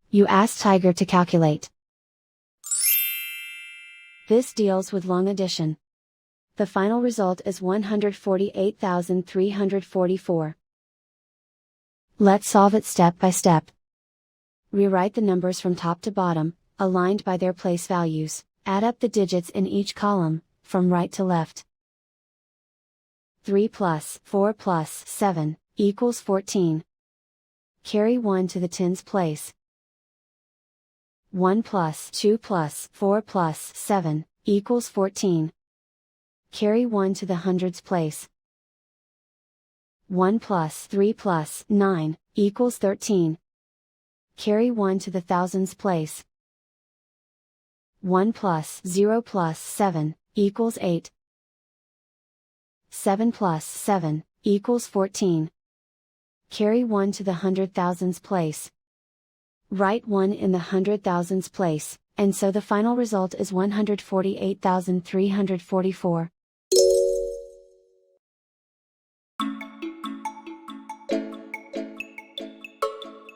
You ask Tiger to calculate. This deals with long addition. The final result is 148,344. Let's solve it step by step. Rewrite the numbers from top to bottom, aligned by their place values. Add up the digits in each column, from right to left. 3 plus 4 plus 7 equals 14. Carry 1 to the tens place. 1 plus 2 plus 4 plus 7 equals 14. Carry 1 to the hundreds place. 1 plus 3 plus 9 equals 13. Carry 1 to the thousands place. 1 plus 0 plus 7 equals 8. 7 plus 7 equals 14. Carry 1 to the hundred thousands place. Write 1 in the hundred thousands place, and so the final result is 148,344.